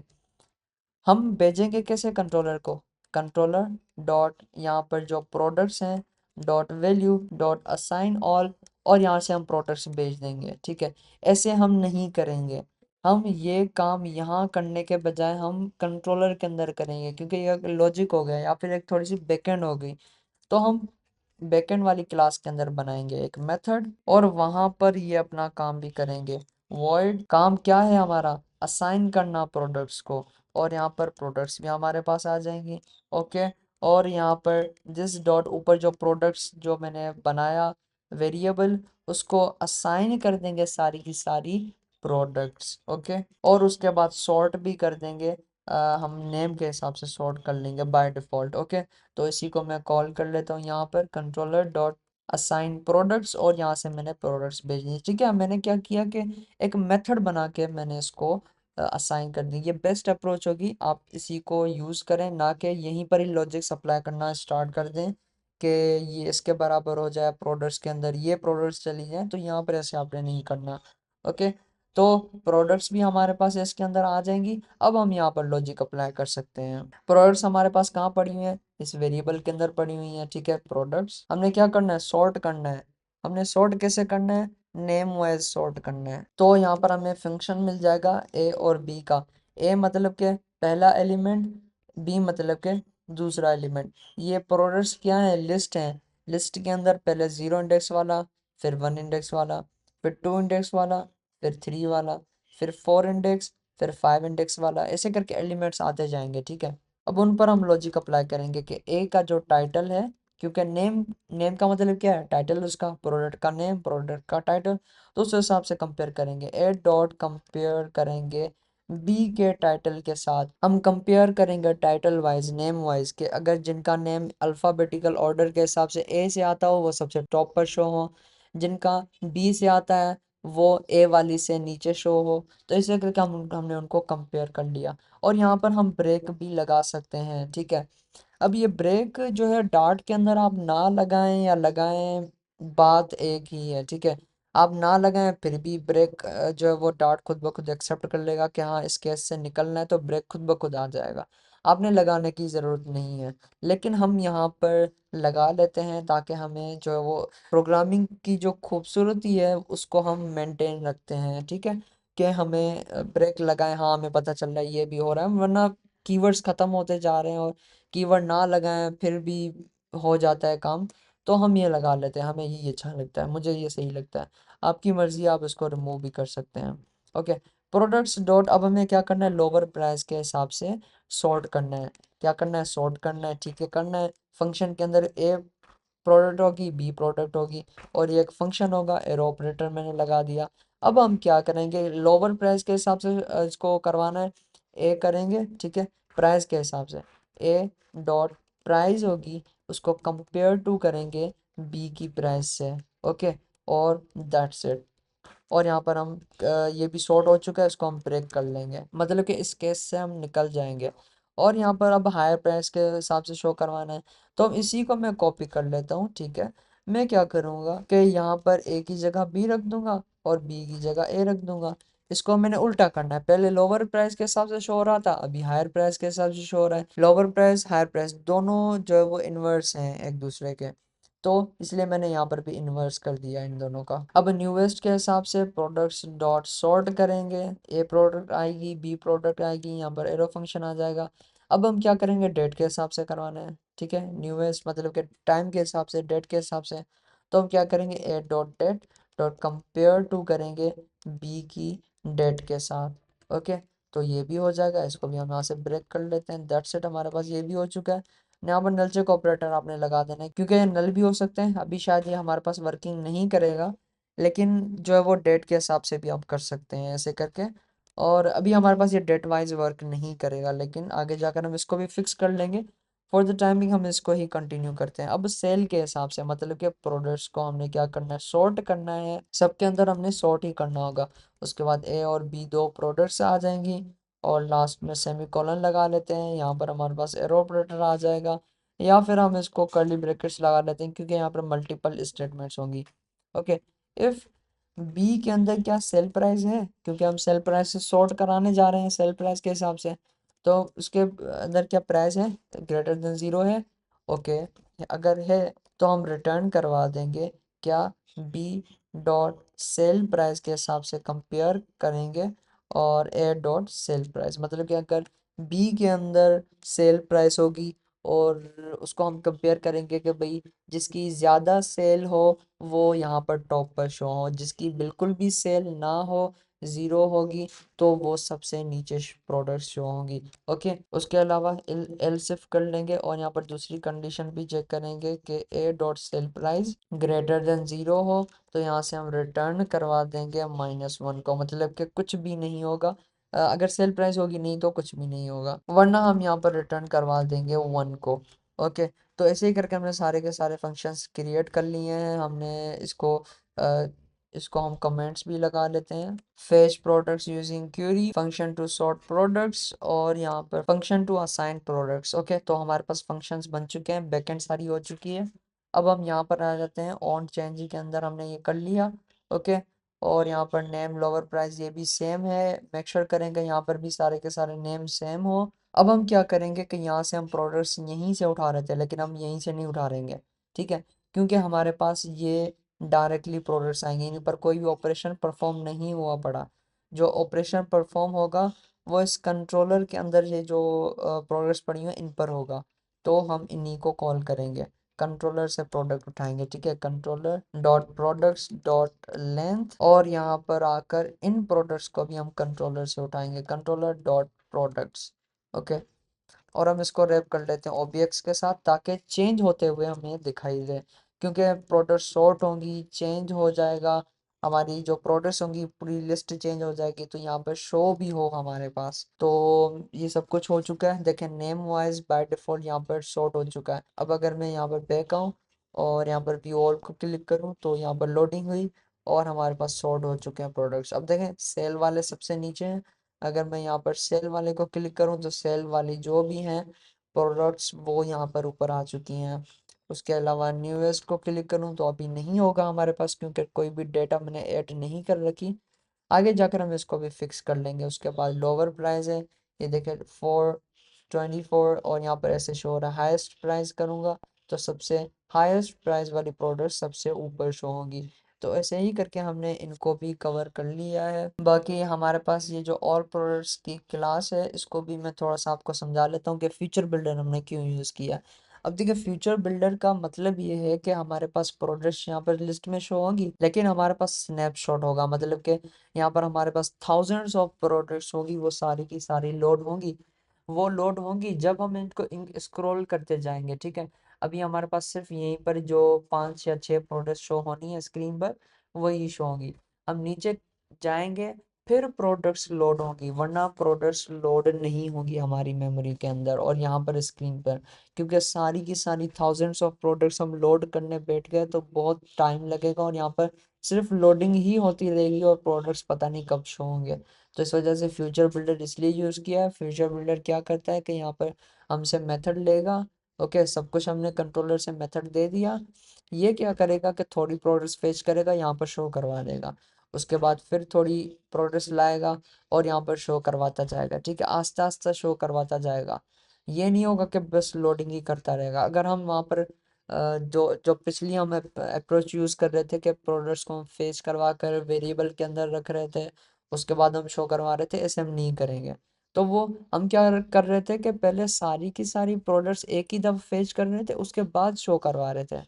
हम भेजेंगे कैसे कंट्रोलर को, कंट्रोलर डॉट यहाँ पर जो प्रोडक्ट्स हैं dot value dot assign all, और यहाँ से हम प्रोडक्ट्स भेज देंगे, ठीक है। ऐसे हम नहीं करेंगे, हम ये काम यहाँ करने के बजाय हम कंट्रोलर के अंदर करेंगे, क्योंकि ये लॉजिक हो गया या फिर एक थोड़ी सी बैकएंड हो गई। तो हम बैकएंड वाली क्लास के अंदर बनाएंगे एक मेथड, और वहां पर ये अपना काम भी करेंगे। वॉइड काम क्या है हमारा, असाइन करना प्रोडक्ट्स को, और यहाँ पर प्रोडक्ट्स भी हमारे पास आ जाएंगी, ओके। और यहाँ पर जिस डॉट ऊपर जो प्रोडक्ट्स जो मैंने बनाया वेरिएबल, उसको असाइन कर देंगे सारी की सारी प्रोडक्ट्स, ओके। और उसके बाद सॉर्ट भी कर देंगे, हम नेम के हिसाब से सॉर्ट कर लेंगे बाय डिफॉल्ट, ओके। तो इसी को मैं कॉल कर लेता हूँ यहाँ पर, कंट्रोलर डॉट असाइन प्रोडक्ट्स, और यहाँ से मैंने प्रोडक्ट्स भेजनी, ठीक है। मैंने क्या किया कि एक मेथड बना के मैंने इसको असाइन कर दी। ये बेस्ट अप्रोच होगी, आप इसी को यूज़ करें, ना कि यहीं पर ही लॉजिक सप्लाई करना स्टार्ट कर दें कि ये इसके बराबर हो जाए, प्रोडक्ट्स के अंदर ये प्रोडक्ट्स चली जाएँ, तो यहाँ पर ऐसे आपने नहीं करना, ओके। तो प्रोडक्ट्स भी हमारे पास इसके अंदर आ जाएंगी। अब हम यहाँ पर लॉजिक अप्लाई कर सकते हैं। प्रोडक्ट्स हमारे पास कहाँ पड़ी हुई हैं, इस वेरिएबल के अंदर पड़ी हुई हैं, ठीक है। प्रोडक्ट्स हमने क्या करना है, सॉर्ट करना है। हमने सॉर्ट कैसे करना है, नेम वाइज सॉर्ट करना है। तो यहाँ पर हमें फंक्शन मिल जाएगा ए और बी का। ए मतलब के पहला एलिमेंट, बी मतलब के दूसरा एलिमेंट। ये प्रोडक्ट्स क्या है, लिस्ट है। लिस्ट के अंदर पहले 0 इंडेक्स वाला, फिर 1 इंडेक्स वाला, फिर 2 इंडेक्स वाला, फिर 3 वाला, फिर 4 इंडेक्स, फिर 5 इंडेक्स वाला, ऐसे करके एलिमेंट्स आते जाएंगे, ठीक है। अब उन पर हम लॉजिक अप्लाई करेंगे कि ए का जो टाइटल है, क्योंकि नेम, नेम का मतलब क्या है, टाइटल उसका, प्रोडक्ट का नेम, प्रोडक्ट का टाइटल, तो उस हिसाब से कंपेयर करेंगे। ए डॉट कंपेयर करेंगे बी के टाइटल के साथ। हम कंपेयर करेंगे टाइटल वाइज, नेम वाइज, के अगर जिनका नेम अल्फ़ाबेटिकल ऑर्डर के हिसाब से ए से आता हो वो सबसे टॉप पर शो हो, जिनका बी से आता है वो ए वाली से नीचे शो हो। तो इसे करके हमने उनको कंपेयर कर लिया। और यहाँ पर हम ब्रेक भी लगा सकते हैं, ठीक है। अब ये ब्रेक जो है डार्ट के अंदर आप ना लगाएं या लगाएं, बात एक ही है, ठीक है। आप ना लगाएं फिर भी ब्रेक जो है वो डार्ट खुद ब खुद एक्सेप्ट कर लेगा कि हाँ इस केस से निकलना है, तो ब्रेक खुद ब खुद आ जाएगा। आपने लगाने की ज़रूरत नहीं है, लेकिन हम यहाँ पर लगा लेते हैं ताकि हमें जो है वो प्रोग्रामिंग की जो खूबसूरती है उसको हम मेंटेन रखते हैं, ठीक है। कि हमें ब्रेक लगाएं, हाँ हमें पता चल रहा है ये भी हो रहा है, वरना कीवर्ड्स ख़त्म होते जा रहे हैं और कीवर्ड ना लगाएं फिर भी हो जाता है काम। तो हम ये लगा लेते हैं, हमें ये अच्छा लगता है, मुझे ये सही लगता है। आपकी मर्ज़ी, आप इसको रिमूव भी कर सकते हैं। ओके, प्रोडक्ट्स डॉट, अब हमें क्या करना है, लोअर प्राइस के हिसाब से सॉर्ट करना है। क्या करना है, सॉर्ट करना है, ठीक है, करना है। फंक्शन के अंदर ए प्रोडक्ट होगी, बी प्रोडक्ट होगी, और ये एक फंक्शन होगा, एरो ऑपरेटर मैंने लगा दिया। अब हम क्या करेंगे, लोअर प्राइस के हिसाब से इसको करवाना है, ए करेंगे, ठीक है, प्राइस के हिसाब से। ए डॉट प्राइस होगी, उसको कंपेयर टू करेंगे बी की प्राइस से। ओके, और दैट्स इट। और यहाँ पर हम ये भी सॉर्ट हो चुका है, इसको हम ब्रेक कर लेंगे, मतलब कि इस केस से हम निकल जाएंगे। और यहाँ पर अब हायर प्राइस के हिसाब से शो करवाना है, तो अब इसी को मैं कॉपी कर लेता हूँ, ठीक है। मैं क्या करूँगा कि यहाँ पर ए की जगह बी रख दूंगा और बी की जगह ए रख दूंगा। इसको मैंने उल्टा करना है, पहले लोअर प्राइस के हिसाब से शो हो रहा था, अभी हायर प्राइस के हिसाब से शो हो रहा है। लोअर प्राइस हायर प्राइस दोनों जो है वो इन्वर्स हैं एक दूसरे के, तो इसलिए मैंने यहाँ पर भी इन्वर्स कर दिया इन दोनों का। अब न्यूएस्ट के हिसाब से प्रोडक्ट्स डॉट सॉर्ट करेंगे, ए प्रोडक्ट आएगी, बी प्रोडक्ट आएगी, यहाँ पर एरो फंक्शन आ जाएगा। अब हम क्या करेंगे, डेट के हिसाब से करवाना है, ठीक है, न्यूएस्ट मतलब कि टाइम के हिसाब से, डेट के हिसाब से। तो हम क्या करेंगे, A dot date dot compare to करेंगे बी की डेट के साथ। ओके, तो ये भी हो जाएगा, इसको भी हम यहाँ से ब्रेक कर लेते हैं। दैट्स इट, हमारे पास ये भी हो चुका है। यहाँ पर नल चेक ऑपरेटर आपने लगा देना है, क्योंकि ये नल भी हो सकते हैं, अभी शायद ये हमारे पास वर्किंग नहीं करेगा, लेकिन जो है वो डेट के हिसाब से भी आप कर सकते हैं ऐसे करके। और अभी हमारे पास ये डेट वाइज वर्क नहीं करेगा, लेकिन आगे जाकर हम इसको भी फिक्स कर लेंगे। फॉर द टाइमिंग हम इसको ही कंटिन्यू करते हैं। अब सेल के हिसाब से, मतलब कि प्रोडक्ट्स को हमने क्या करना है, सॉर्ट करना है, सबके अंदर हमने सॉर्ट ही करना होगा। उसके बाद ए और बी दो प्रोडक्ट्स आ जाएंगी, और लास्ट में सेमी कॉलन लगा लेते हैं, यहाँ पर हमारे पास एरो ऑपरेटर आ जाएगा, या फिर हम इसको कर्ली ब्रैकेट्स लगा लेते हैं क्योंकि यहाँ पर मल्टीपल स्टेटमेंट्स होंगी। ओके, इफ बी के अंदर क्या सेल प्राइस है, क्योंकि हम सेल प्राइस से सॉर्ट कराने जा रहे हैं सेल प्राइस के हिसाब से, तो उसके अंदर क्या प्राइस है, ग्रेटर देन 0 है। ओके, अगर है तो हम रिटर्न करवा देंगे क्या, बी डॉट सेल प्राइस के हिसाब से कंपेयर करेंगे, और ए डॉट सेल प्राइस, मतलब कि अगर बी के अंदर सेल प्राइस होगी और उसको हम कंपेयर करेंगे कि भाई जिसकी ज़्यादा सेल हो वो यहाँ पर टॉप पर शो हो, जिसकी बिल्कुल भी सेल ना हो, ज़ीरो होगी, तो वो सबसे नीचे प्रोडक्ट शो होंगी। ओके, उसके अलावा एल सिफ कर लेंगे, और यहाँ पर दूसरी कंडीशन भी चेक करेंगे कि ए dot sale price greater than 0 हो, तो यहाँ से हम रिटर्न करवा देंगे -1 को, मतलब कि कुछ भी नहीं होगा। अगर सेल प्राइस होगी नहीं तो कुछ भी नहीं होगा, वरना हम यहाँ पर रिटर्न करवा देंगे 1 को। ओके, तो ऐसे ही करके हमने सारे के सारे फंक्शंस क्रिएट कर लिए हैं। हमने इसको अ, इसको हम कमेंट्स भी लगा लेते हैं, fetch products using query, function to sort products, और यहाँ पर function to assign products. Okay, तो हमारे पास फंक्शंस बन चुके हैं, बैकएंड सारी हो चुकी है। अब हम यहाँ पर आ जाते हैं ऑन चेंज के अंदर, हमने ये कर लिया। ओके, और यहाँ पर नेम लोअर प्राइस ये भी सेम है, मेक श्योर करेंगे यहाँ पर भी सारे के सारे नेम सेम हो। अब हम क्या करेंगे कि यहाँ से हम प्रोडक्ट्स यहीं से उठा रहे थे, लेकिन हम यहीं से नहीं उठा रहेंगे, ठीक है, क्योंकि हमारे पास ये डायरेक्टली प्रोडक्ट्स आएंगे, इन पर कोई भी ऑपरेशन परफॉर्म नहीं हुआ पड़ा। जो ऑपरेशन परफॉर्म होगा वो इस कंट्रोलर के अंदर ये जो प्रोडक्ट्स पड़ी हुई हैं इन पर होगा, तो हम इन्हीं को कॉल करेंगे। कंट्रोलर से प्रोडक्ट उठाएंगे, ठीक है। Controller dot products dot length, और यहाँ पर आकर इन प्रोडक्ट्स को भी हम कंट्रोलर से उठाएंगे, कंट्रोलर डॉट प्रोडक्ट्स। ओके, और हम इसको रैप कर लेते हैं ओबीएक्स के साथ, ताकि चेंज होते हुए हमें दिखाई दे, क्योंकि प्रोडक्ट शॉर्ट होंगी, चेंज हो जाएगा, हमारी जो प्रोडक्ट्स होंगी पूरी लिस्ट चेंज हो जाएगी, तो यहाँ पर शो भी हो हमारे पास। तो ये सब कुछ हो चुका है, देखें नेम वाइज बाय डिफॉल्ट यहाँ पर शॉर्ट हो चुका है। अब अगर मैं यहाँ पर बैक आऊँ और यहाँ पर व्यू ऑल को क्लिक करूँ तो यहाँ पर लोडिंग हुई और हमारे पास शॉर्ट हो चुके हैं प्रोडक्ट्स। अब देखें सेल वाले सबसे नीचे हैं, अगर मैं यहाँ पर सेल वाले को क्लिक करूँ तो सेल वाली जो भी हैं प्रोडक्ट्स वो यहाँ पर ऊपर आ चुकी हैं। उसके अलावा न्यूएस्ट को क्लिक करूँ तो अभी नहीं होगा हमारे पास, क्योंकि कोई भी डेटा मैंने ऐड नहीं कर रखी। आगे जाकर हम इसको भी फिक्स कर लेंगे। उसके बाद लोअर प्राइस है, ये देखें 424, और यहाँ पर ऐसे शो हो रहा है। हाईएस्ट प्राइस करूँगा तो सबसे हाईएस्ट प्राइस वाली प्रोडक्ट सबसे ऊपर शो होंगी। तो ऐसे ही करके हमने इनको भी कवर कर लिया है। बाकी हमारे पास ये जो और प्रोडक्ट्स की क्लास है, इसको भी मैं थोड़ा सा आपको समझा लेता हूँ कि फीचर बिल्डर हमने क्यों यूज़ किया। अब देखिए फ्यूचर बिल्डर का मतलब ये है कि हमारे पास प्रोडक्ट्स यहाँ पर लिस्ट में शो होंगी, लेकिन हमारे पास स्नैपशॉट होगा, मतलब कि यहाँ पर हमारे पास थाउजेंड्स ऑफ प्रोडक्ट्स होगी, वो सारी की सारी लोड होंगी। वो लोड होंगी जब हम इनको स्क्रॉल करते जाएंगे, ठीक है। अभी हमारे पास सिर्फ यहीं पर जो 5 या 6 प्रोडक्ट शो होनी है स्क्रीन पर, वही शो होंगी। हम नीचे जाएंगे फिर प्रोडक्ट्स लोड होंगी, वरना प्रोडक्ट्स लोड नहीं होंगी हमारी मेमोरी के अंदर और यहाँ पर स्क्रीन पर, क्योंकि सारी की सारी थाउजेंड्स ऑफ प्रोडक्ट्स हम लोड करने बैठ गए तो बहुत टाइम लगेगा, और यहाँ पर सिर्फ लोडिंग ही होती रहेगी और प्रोडक्ट्स पता नहीं कब शो होंगे। तो इस वजह से फ्यूचर बिल्डर इसलिए यूज़ किया है। फ्यूचर बिल्डर क्या करता है कि यहाँ पर हमसे मेथड लेगा। ओके, सब कुछ हमने कंट्रोलर से मेथड दे दिया। ये क्या करेगा कि थोड़ी प्रोडक्ट्स फेच करेगा, यहाँ पर शो करवा देगा। उसके बाद फिर थोड़ी प्रोडक्ट्स लाएगा और यहाँ पर शो करवाता जाएगा, ठीक है। आस्ते आस्ते शो करवाता जाएगा। ये नहीं होगा कि बस लोडिंग ही करता रहेगा। अगर हम वहाँ पर जो जो पिछली हम अप्रोच यूज़ कर रहे थे कि प्रोडक्ट्स को हम फेच करवा कर वेरिएबल के अंदर रख रहे थे, उसके बाद हम शो करवा रहे थे, ऐसे हम नहीं करेंगे। तो वो हम क्या कर रहे थे कि पहले सारी की सारी प्रोडक्ट्स एक ही दफ़ा फेच कर रहे थे, उसके बाद शो करवा रहे थे।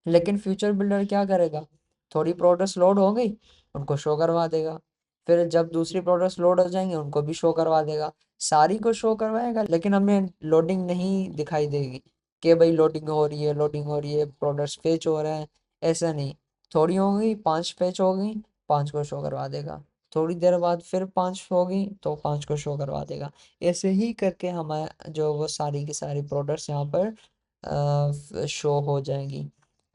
लेकिन फ्यूचर बिल्डर क्या करेगा, थोड़ी प्रोडक्ट्स लोड हो गई, उनको शो करवा देगा। फिर जब दूसरी प्रोडक्ट्स लोड हो जाएंगे उनको भी शो करवा देगा। सारी को शो करवाएगा, लेकिन हमें लोडिंग नहीं दिखाई देगी कि भाई लोडिंग हो रही है, लोडिंग हो रही है, प्रोडक्ट्स फेच हो रहे हैं। ऐसा नहीं, थोड़ी हो गई 5 फेच हो गई, 5 को शो करवा देगा। थोड़ी देर बाद फिर 5 हो गई तो 5 को शो करवा देगा। ऐसे ही करके हमें जो वो सारी की सारी प्रोडक्ट्स यहाँ पर शो हो जाएंगी।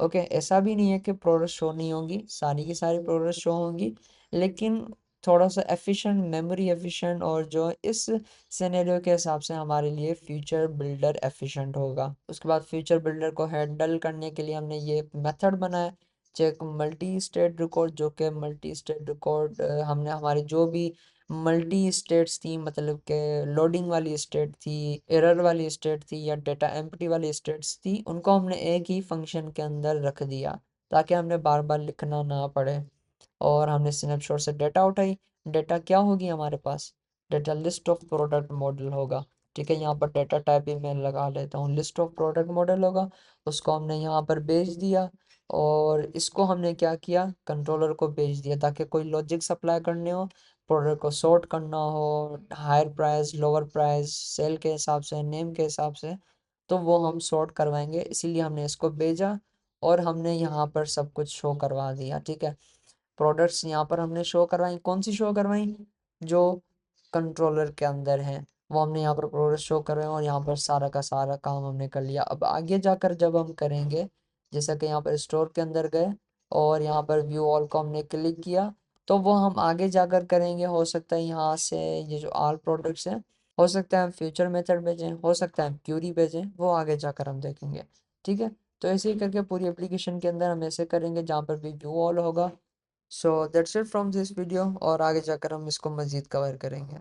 ओके, ऐसा भी नहीं है कि प्रोडक्ट शो नहीं होंगी, सारी की सारी प्रोडक्ट शो होंगी, लेकिन थोड़ा सा एफिशिएंट, मेमोरी एफिशिएंट, और जो इस सिनेरियो के हिसाब से हमारे लिए फ्यूचर बिल्डर एफिशिएंट होगा। उसके बाद फ्यूचर बिल्डर को हैंडल करने के लिए हमने ये मेथड बनाया, चेक मल्टी स्टेट रिकॉर्ड, जो कि मल्टी स्टेट रिकॉर्ड हमने हमारी जो भी मल्टी स्टेट्स थी, मतलब के लोडिंग वाली स्टेट थी, एरर वाली स्टेट थी, या डेटा एम्प्टी वाली स्टेट्स थी, उनको हमने एक ही फंक्शन के अंदर रख दिया, ताकि हमने बार बार लिखना ना पड़े। और हमने स्नैपशॉट से डेटा उठाई। डेटा क्या होगी हमारे पास, data list of product model होगा, ठीक है। यहाँ पर डेटा टाइप भी मैं लगा लेता हूँ, लिस्ट ऑफ प्रोडक्ट मॉडल होगा। उसको हमने यहाँ पर भेज दिया, और इसको हमने क्या किया, कंट्रोलर को भेज दिया, ताकि कोई लॉजिक सप्लाई करने हो, प्रोडक्ट को सॉर्ट करना हो, higher price lower price, sale के हिसाब से, नेम के हिसाब से, तो वो हम सॉर्ट करवाएंगे। इसीलिए हमने इसको भेजा और हमने यहाँ पर सब कुछ शो करवा दिया, ठीक है। प्रोडक्ट्स यहाँ पर हमने शो करवाई, कौन सी शो करवाई, जो कंट्रोलर के अंदर है, वो हमने यहाँ पर प्रोडक्ट शो करवाए, और यहाँ पर सारा का सारा काम हमने कर लिया। अब आगे जाकर जब हम करेंगे, जैसा कि यहाँ पर स्टोर के अंदर गए और यहाँ पर व्यू ऑल को हमने क्लिक किया, तो वो हम आगे जाकर करेंगे। हो सकता है यहाँ से ये जो ऑल प्रोडक्ट्स हैं, हो सकता है हम फ्यूचर मेथड भेजें, हो सकता है हम क्यूरी भेजें, वो आगे जाकर हम देखेंगे, ठीक है। तो ऐसे ही करके पूरी एप्लीकेशन के अंदर हम ऐसे करेंगे, जहाँ पर भी व्यू ऑल होगा। So that's it from this video, और आगे जाकर हम इसको मज़ीद कवर करेंगे।